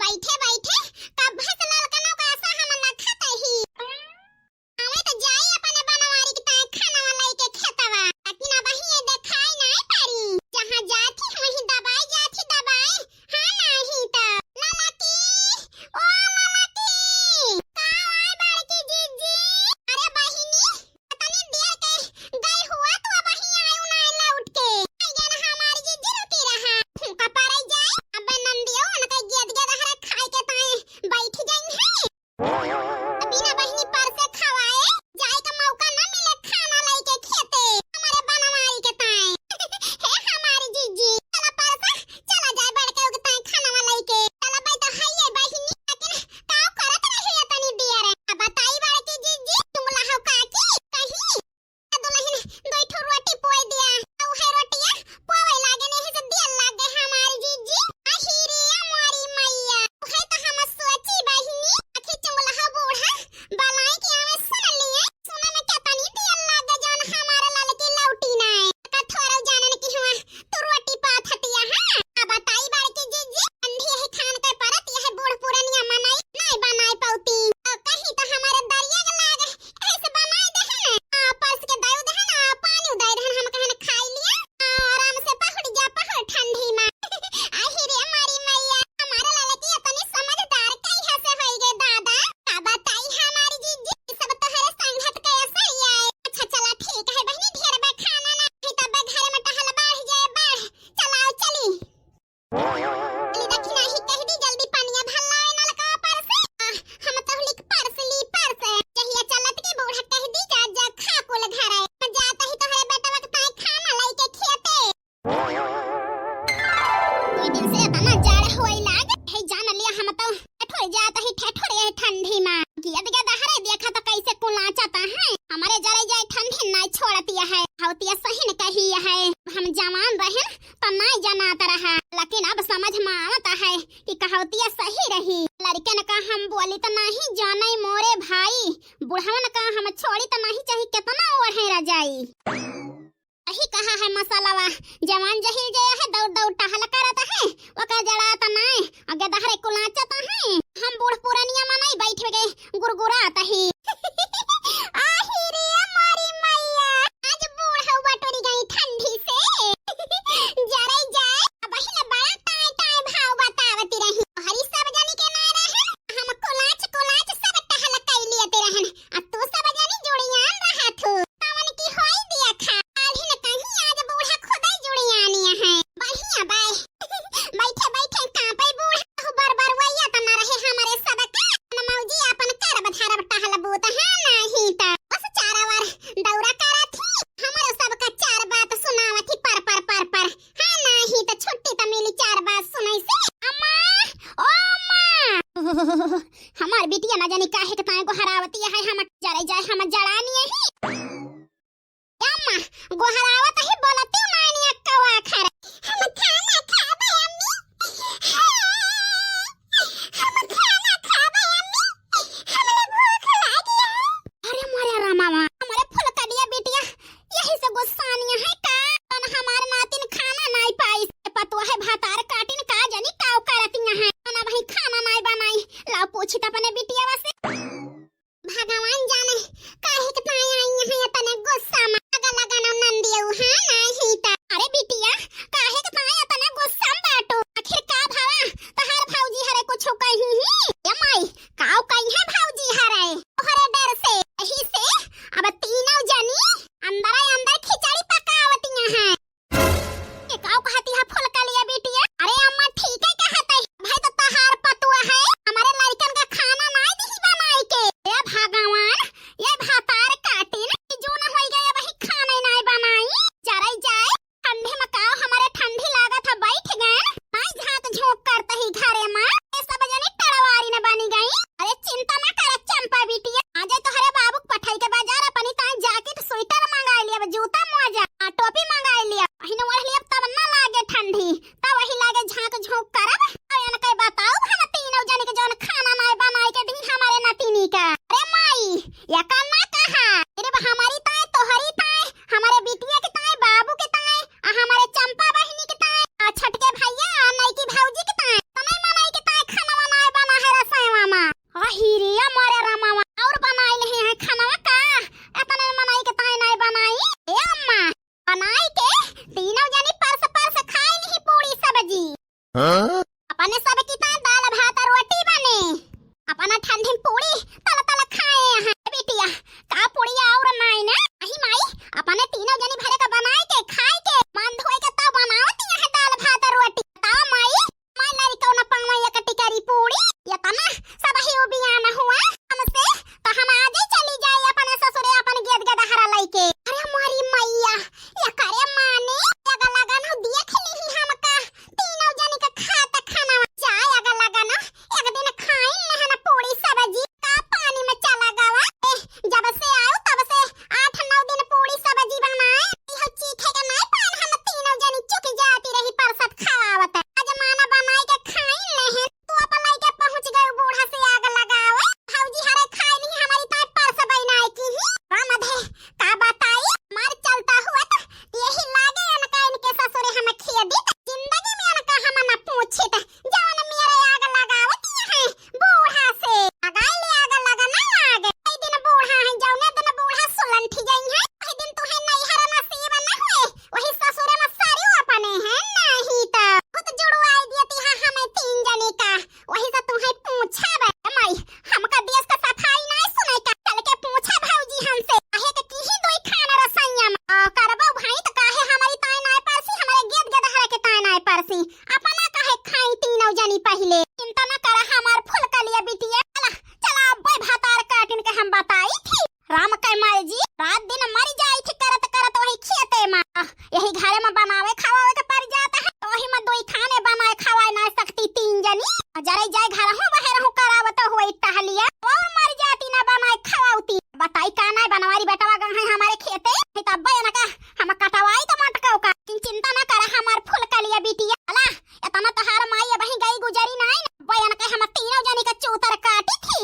बैठे बैठे कब भस लाल कनो का आशा हम ना खाता ही हमें तो जाई अपने बनवारी की ताए खाना वाला के खेतवा लेकिन अब ही देखाई नहीं पारी जहां जाती वहीं दबाई जाती दबाई हां नहीं तो लाला की ओ लाला की का आए बड़की जीजी अरे बहिनी तनी देर के गई हुआ तो अब ही आयु ना लौट के आइए ना हमारी जीजी रुकी रहा फूका पारे जाए अब नंदियो उनका गेद गेद हरे खाई के ताए बैठ जाई है बिना बहिनी पर से खवाए जाए का मौका ना मिले खाना लेके खेते हमारे बनवारी के ताए हे हमारी जीजी चला पर से चला जाए बढ़ के उग ताए खाना वाला लेके चला भाई तो है बहिनी लेकिन काव करत रही तनी देर अब बताई बड़की जीजी तुम लहौ काकी कहीं दुल्हन दो ठो रोटी पोई दिया औ है रोटियां पोवे लागे नहीं से दिल लागे हमारी जीजी आहिरे हमारी मैया है तो हम सोची बहिनी आखिर तुम लहौ बूढ़ा बनाई के हमें सुन लिए सुना में क्या तनी दिल लागे जौन हमारा लाल की लौटी ना का थोड़ा जानने की हुआ तो रोटी पात हटिया है अब बताई बड़की जीजी अंधी है खान के परत यह बूढ़ पुरानिया मनाई नहीं बनाई पाउती कहीं तो हमारे दरिया के लागे ऐसे बनाई दे है ना परस के दाऊ दे है ना पानी उदाई दे हम कहने खाई लिया आराम से पहुंच जा पहुंच ठंडी में आहिरे हमारी मैया हमारे लाल की इतनी समझदार कई है से होई गए दादा का बताई हमारी जीजी सब तोहरे संगत कैसे ही आए अच्छा चला ठीक है बहनी ढेर बे खाना ना नहीं तब घर में टहल बढ़ जाए बढ़ चलाओ चली अली दक्षिणा ही कह दी जल्दी पानिया भल्लाए नलका पर से हम तो लिख परसली पर से जहिया चलत की बूढ़ा कह दी जा खा कुल घर है जाता ही तोहरे बेटा वक्त ताए खाना लेके खेते कोई दिन से तना जाड़ होई लाग है जान लिया हम तो ठोर जाता ही ठठोरे ठंडी में गियद के दहरे देखा तो कैसे कुलाचाता है हमारे जरे जाए ठंडी नहीं छोड़ती है हौतिया सही न कही है हम जवान रहे तो नहीं जनाता रहा लेकिन अब समझ में आता है कि कहौतिया सही रही लड़के ने कहा हम बोली तो नहीं जाने मोरे भाई बुढ़ावा ने कहा हम छोड़ी तो नहीं चाहिए कितना ओढ़े रजाई यही कहा है मसालावा जवान जहिल जया है दौड़ दौड़ टहल करता है ओका जड़ाता नहीं अगे दहरे कुलाचता है हम बूढ़ पुरानिया मनाई बैठ गए गुरगुराता ही आहिरे हमारी मैया आज बूढ़ हो बटोरी गई ठंडी से जरे जाए अब ही बड़ा टाई टाई भाव बतावती रही हरी सब जानी के ना रहे हम कुलाच कुलाच सब टहल कई लेते रहन आ तू सब जानी जुड़ियान रहा तू तवन की होई दिया खा आधी न कहीं आज बूढ़ा खुदा जुड़ियानिया है बढ़िया बाय बैठे बैठे कांपे बूढ़ा बार बार वैया त ना रहे हमारे सबका न मौजी अपन कर बधारा टहल बूत है नहीं त बस चारा वार दौरा करा थी हमारे सबका चार बात सुनावा थी पर है नहीं त छुट्टी त मिली चार बात सुनाई से अम्मा ओ अम्मा हमार बिटिया ना जाने काहे के ताए को हरावती है हम जरे जाए हम जड़ानी है अम्मा गोहरावत ही बोलती मानी अक्कवा खर हम खाना खाबे अम्मी हम खाना खाबे अम्मी हमरे भूख लागी है अरे मोरे रामावा हमारे फुल कडिया बिटिया यही से गुस्सानिया है का तन हमार नातिन खाना नहीं पाई पतो है भातार काटिन का जानी काव करतिया है ना भाई खाना नहीं बनाई लाओ पूछी त अपने बिटिया वासे भगवान जाने काहे के ताई आई है तने गुस्सा में लगा ना नंदियो हां नहीं त अरे बिटिया काहे के ताई तने गुस्सा में बाटो आखिर का भावा तहार भौजी हरे कुछ कही ही ए माई काव कही है भौजी हरे हरे डर से यही से अब तीनों जनी अंदर खिचड़ी पकावतिया है ए काव कहती है फुल का लिया बिटिया अरे अम्मा ठीक है कहते भाई तो तहार पतुआ है हमारे लड़कन का खाना नहीं दी बनाई के ए भगवान ये भातार काटिन जो ना होई गया वही खाने नहीं बनाई जरे जाए ठंडी में काव हमारे ठंडी लागत है बैठ गए नहीं झांक झोंक करते ही घरे में ये सब जने टड़वारी अपना ठंडी पूरी तल तल खाए हैं बिटिया का पूरी और नाई ना अही माई अपने तीनों जनी भरे का बनाए के खाए के मन धोए के तब बनावती है दाल भात रोटी ता माई माई लरी कौन पावा या कटी करी पूरी या तना सब ही उबियाना हुआ हमसे तो हम आज ही चली जाए अपने ससुरे अपन गेद गेद हरा लइके अरे हमारी मैया या करे माने लगा लगा न देख ली हमका तीनों जनी का खाता खाना जाए लगा लगा न एक दिन खाई नहना पूरी सब्जी का पानी में चला गवा जब से आयो तब से 8-9 दिन पूरी सब्जी बनाए यह चीखे का नहीं पान हम तीनों जनी चुक जाती रही परसत खावत आज माना बनाई के खाई नहीं तू अपन लइके पहुंच गए बूढ़ा से आग लगावे भौजी हरे खाई नहीं हमारी ताई परस बनाए की ही रामधे का बताई मार चलता हुआ तो यही लागे अनका इनके ससुरे हम खिया दी जिंदगी में अनका हम न पूछे त जवन मेरे आग लगावत है बूढ़ा से लगाई ले आग लगा ना आग कई दिन बूढ़ा है जौने दिन बूढ़ा सुलंठी गई है वही दिन तुहे नहीं हरा नसीब न हुए वही ससुरे में सारी अपने हैं नहीं त खुद जुड़वाई दियती है हमें तीन जने का वही से तुहे पूछा बे माई हमका देश का सफाई नहीं सुने का चल के पूछा भौजी हमसे काहे के की दोई खाना रसैया में करबो भाई त काहे हमारी ताई नाय परसी हमारे गेद गेद हरा के ताई नाय परसी अपना काहे खाई तीनों जनी पहले चिंता न कर हमार फुल का लिया बिटिया चला बे भातार काटिन के हम बताई थी राम कई माई जी रात दिन मर जाई थी करत करत वही खेते में यही घरे में बनावे खावे के पड़ जाता है वही में दोई खाने बनाए खावाए ना सकती तीन जनी जरे जाए घर हूं बाहर हूं करावत हुई टहलिया और मर जाती ना बनाए खावाउती बताई का ना बनवारी बेटवा गं है हमारे खेते तब ना का हम कटवाई तो मटकाओ का चिंता ना कर हमार फुल का लिया बिटिया अला इतना तो हार माई बही गई गुजरी नहीं बयन के हम तीनों जनी का चूतर काटी थी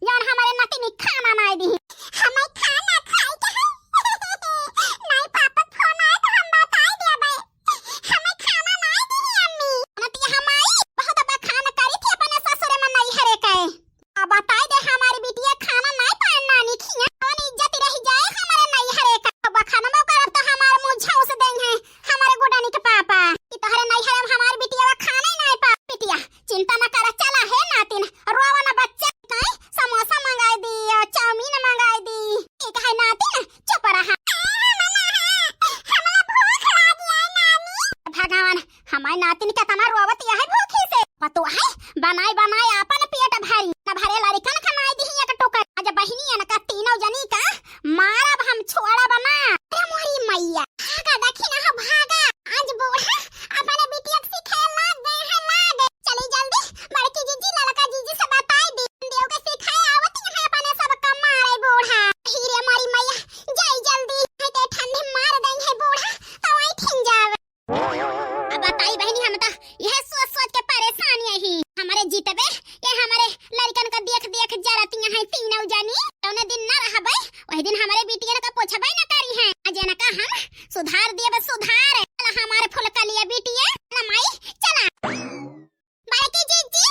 यार हमारे नती नि खाना नहीं दी हमें खाना खाई के नहीं पापा फोन आया तो हम बताई दिया भाई हमें खाना नहीं दी अम्मी नती हमारी बहुत बड़ा खाना करी थी अपने ससुरे में नहीं हरे के अब बताई दे हमारी बिटिया खाना नहीं पान नानी खिया कौन इज्जत रह जाए हमारे नहीं हरे का अब खाना में करब तो हमारे मुंह झाउस देंगे हमारे गुडानी के पापा कि तोहरे नहीं हरे हमारी बिटिया खाना ही नहीं पा बिटिया चिंता न कर चला है नातिन रोवा ना बच्चा नहीं समोसा मंगाई दी चाउमीन मंगाई दी एक है नातिन चुप रहा भगवान हमारे नातिन का तना रोवत है भूखी से पतो है बनाई बनाई अपन पेट भरी न भरे लड़कन खनाई दी एक टोकर आज बहिनी न का तीनों जनी का मारब हम छोड़ा बना अरे मोरी मैया भागा देखी ना भागा आज बूढ़ा अपने बिटिया सिखाए लाग गए हैं लाग चली जल्दी बड़की जीजी लड़का जीजी से बताई दी देव के सिखाए आवत है अपने सब का मारे बूढ़ा हीरे मारी मैया जाई जल्दी है ते ठंडी मार देंगे है बूढ़ा तो वही ठिन जावे अब बताई बहनी हम तो यह सोच सोच के परेशान यही हमारे जीतबे के हमारे लड़कन का देख देख जरतियां हैं तीनों जनी तौने दिन ना रहबे वही दिन हमारे बिटिया का पोछबे ना करी है आज न का हम सुधार देब सुधार हमारे फुल का लिया बिटिया ना माई चला बड़की जीजी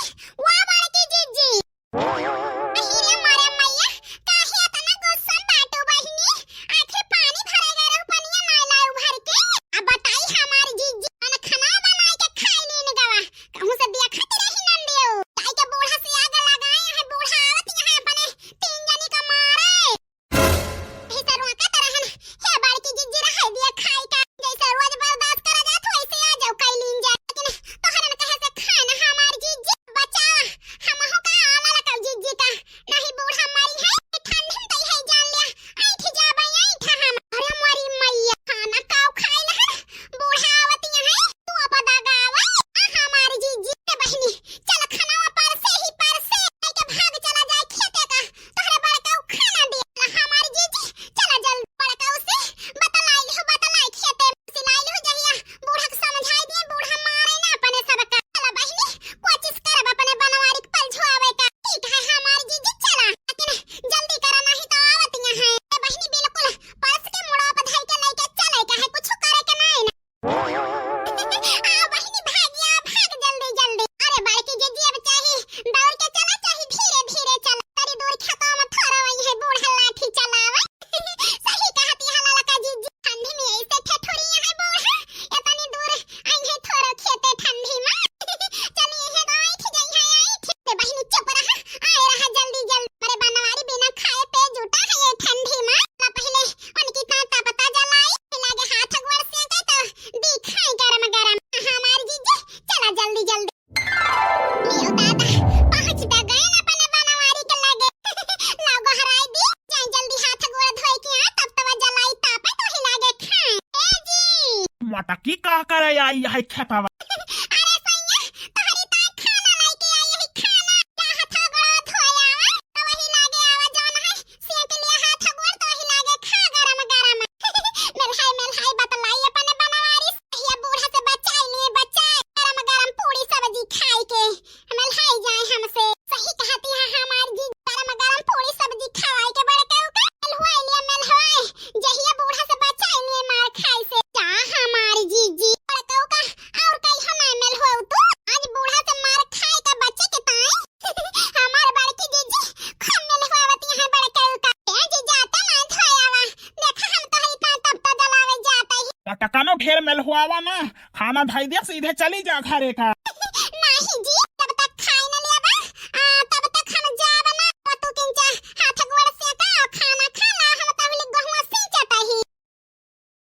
वाह बड़की जीजी अहीरे मारे मैया काहे इतना गुस्सा बाटो बहिनी आखिर पानी भरे गए रहो पनिया ना लाओ भर के अब बताई हमारी जीजी खाना बनाए के खाई लेने गवा कहूं से दिया खाती रही नंदियो ताई के आई है खेतवा। अरे सैया तोहरी ताई खाना लेके आई है खाना का हाथ गोड़ धोयावा तो वही लागे आवा जौन है सेक लिया हाथ गोड़ तो वही लागे खा गरम गरम मेल हाय बतलाई अपने बनवारी ये बूढ़ा से बचाई लिए बचाए गरम गरम पूरी सब्जी खाई के मेल हाय जाए हमसे सही कहती है हमारी जी गरम गरम पूरी सब्जी खवाई के बड़े के ऊपर मेल हवाई जहिया बूढ़ा से बचाई लिए मार खाई से जा हमारी जीजी बड़े के ऊपर और कई हो नहीं मेल हो तू आज बूढ़ा से मार खाए का बच्चे के ताई हमारे बड़की जीजी खूब मेल हवावती है बड़े के ऊपर ए जी जाता ना धोयावा देखा हम तो ही का तब तो जलावे जाता ही टकानो ढेर मेल हुआ ना खाना धाई दे सीधे चली जा घरे का।